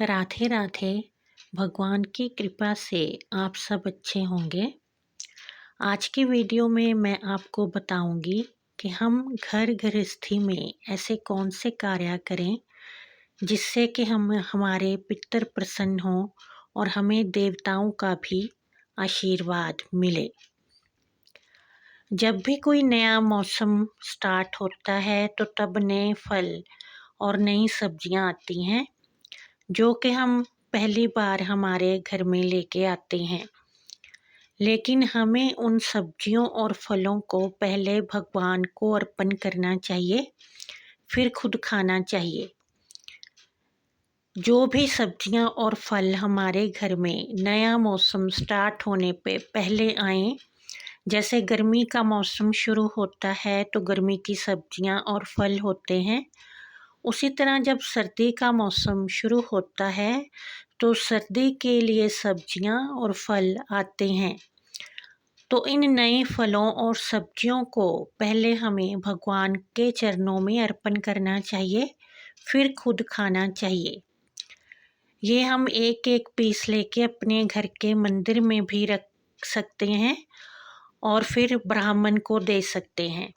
राधे राधे। भगवान की कृपा से आप सब अच्छे होंगे। आज की वीडियो में मैं आपको बताऊंगी कि हम घर गृहस्थी में ऐसे कौन से कार्य करें जिससे कि हम हमारे पितर प्रसन्न हों और हमें देवताओं का भी आशीर्वाद मिले। जब भी कोई नया मौसम स्टार्ट होता है तो तब नए फल और नई सब्जियां आती हैं जो कि हम पहली बार हमारे घर में लेके आते हैं। लेकिन हमें उन सब्जियों और फलों को पहले भगवान को अर्पण करना चाहिए, फिर खुद खाना चाहिए। जो भी सब्जियां और फल हमारे घर में नया मौसम स्टार्ट होने पे पहले आए, जैसे गर्मी का मौसम शुरू होता है तो गर्मी की सब्जियां और फल होते हैं। उसी तरह जब सर्दी का मौसम शुरू होता है तो सर्दी के लिए सब्जियां और फल आते हैं। तो इन नए फलों और सब्जियों को पहले हमें भगवान के चरणों में अर्पण करना चाहिए, फिर खुद खाना चाहिए। ये हम एक एक पीस लेके अपने घर के मंदिर में भी रख सकते हैं और फिर ब्राह्मण को दे सकते हैं,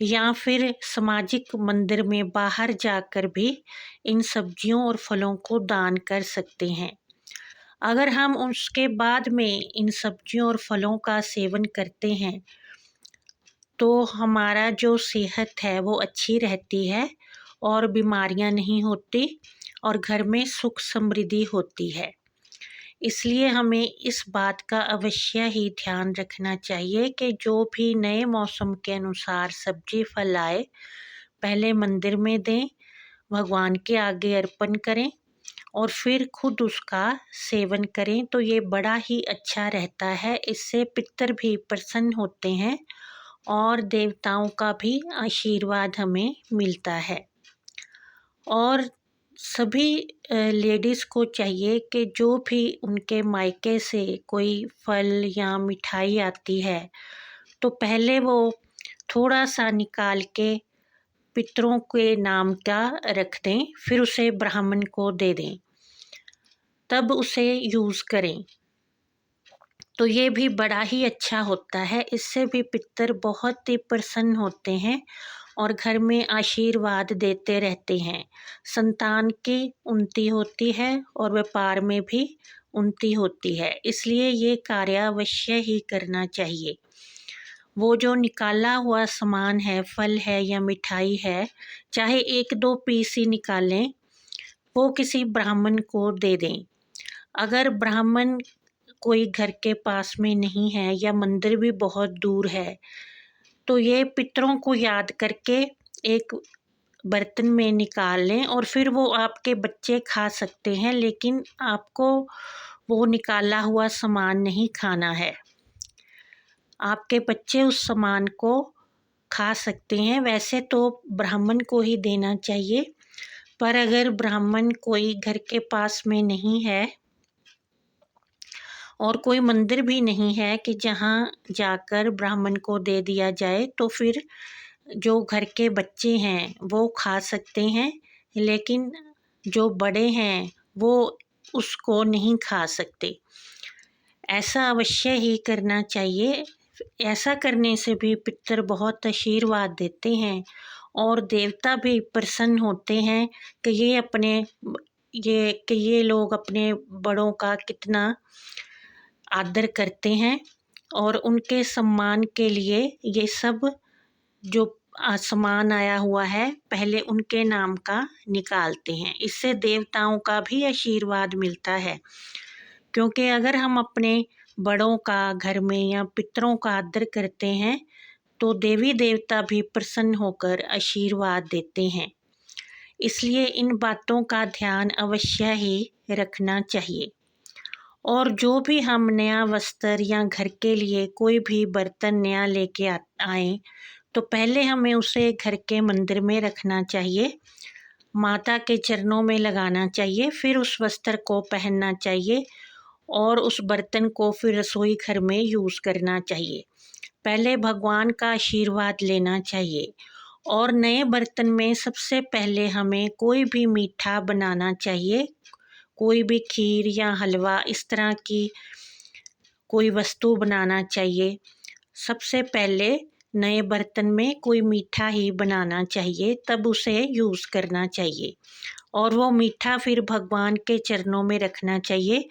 या फिर सामाजिक मंदिर में बाहर जाकर भी इन सब्जियों और फलों को दान कर सकते हैं। अगर हम उसके बाद में इन सब्जियों और फलों का सेवन करते हैं तो हमारा जो सेहत है वो अच्छी रहती है और बीमारियां नहीं होती और घर में सुख समृद्धि होती है। इसलिए हमें इस बात का अवश्य ही ध्यान रखना चाहिए कि जो भी नए मौसम के अनुसार सब्जी फल आए पहले मंदिर में दें, भगवान के आगे अर्पण करें और फिर खुद उसका सेवन करें। तो ये बड़ा ही अच्छा रहता है। इससे पितर भी प्रसन्न होते हैं और देवताओं का भी आशीर्वाद हमें मिलता है। और सभी लेडीज़ को चाहिए कि जो भी उनके मायके से कोई फल या मिठाई आती है तो पहले वो थोड़ा सा निकाल के पितरों के नाम का रख दें, फिर उसे ब्राह्मण को दे दें, तब उसे यूज़ करें। तो ये भी बड़ा ही अच्छा होता है। इससे भी पितर बहुत ही प्रसन्न होते हैं और घर में आशीर्वाद देते रहते हैं। संतान की उन्नति होती है और व्यापार में भी उन्नति होती है। इसलिए ये कार्य अवश्य ही करना चाहिए। वो जो निकाला हुआ सामान है, फल है या मिठाई है, चाहे एक दो पीस ही निकालें, वो किसी ब्राह्मण को दे दें। अगर ब्राह्मण कोई घर के पास में नहीं है या मंदिर भी बहुत दूर है तो ये पितरों को याद करके एक बर्तन में निकाल लें और फिर वो आपके बच्चे खा सकते हैं, लेकिन आपको वो निकाला हुआ सामान नहीं खाना है। आपके बच्चे उस सामान को खा सकते हैं। वैसे तो ब्राह्मण को ही देना चाहिए, पर अगर ब्राह्मण कोई घर के पास में नहीं है और कोई मंदिर भी नहीं है कि जहाँ जाकर ब्राह्मण को दे दिया जाए, तो फिर जो घर के बच्चे हैं वो खा सकते हैं, लेकिन जो बड़े हैं वो उसको नहीं खा सकते। ऐसा अवश्य ही करना चाहिए। ऐसा करने से भी पितर बहुत आशीर्वाद देते हैं और देवता भी प्रसन्न होते हैं कि ये लोग अपने बड़ों का कितना आदर करते हैं और उनके सम्मान के लिए ये सब जो सामान आया हुआ है पहले उनके नाम का निकालते हैं। इससे देवताओं का भी आशीर्वाद मिलता है, क्योंकि अगर हम अपने बड़ों का घर में या पितरों का आदर करते हैं तो देवी देवता भी प्रसन्न होकर आशीर्वाद देते हैं। इसलिए इन बातों का ध्यान अवश्य ही रखना चाहिए। और जो भी हम नया वस्त्र या घर के लिए कोई भी बर्तन नया लेके आए तो पहले हमें उसे घर के मंदिर में रखना चाहिए, माता के चरणों में लगाना चाहिए, फिर उस वस्त्र को पहनना चाहिए और उस बर्तन को फिर रसोई घर में यूज़ करना चाहिए। पहले भगवान का आशीर्वाद लेना चाहिए और नए बर्तन में सबसे पहले हमें कोई भी मीठा बनाना चाहिए, कोई भी खीर या हलवा इस तरह की कोई वस्तु बनाना चाहिए, सबसे पहले नए बर्तन में कोई मीठा ही बनाना चाहिए, तब उसे यूज़ करना चाहिए और वो मीठा फिर भगवान के चरणों में रखना चाहिए।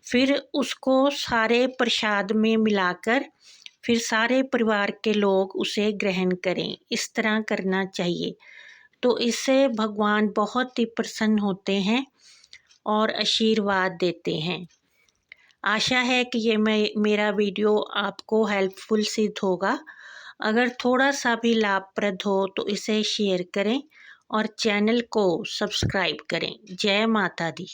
फिर उसको सारे प्रसाद में मिलाकर फिर सारे परिवार के लोग उसे ग्रहण करें, इस तरह करना चाहिए। तो इससे भगवान बहुत ही प्रसन्न होते हैं और आशीर्वाद देते हैं। आशा है कि ये मेरा वीडियो आपको हेल्पफुल सिद्ध होगा। अगर थोड़ा सा भी लाभप्रद हो तो इसे शेयर करें और चैनल को सब्सक्राइब करें। जय माता दी।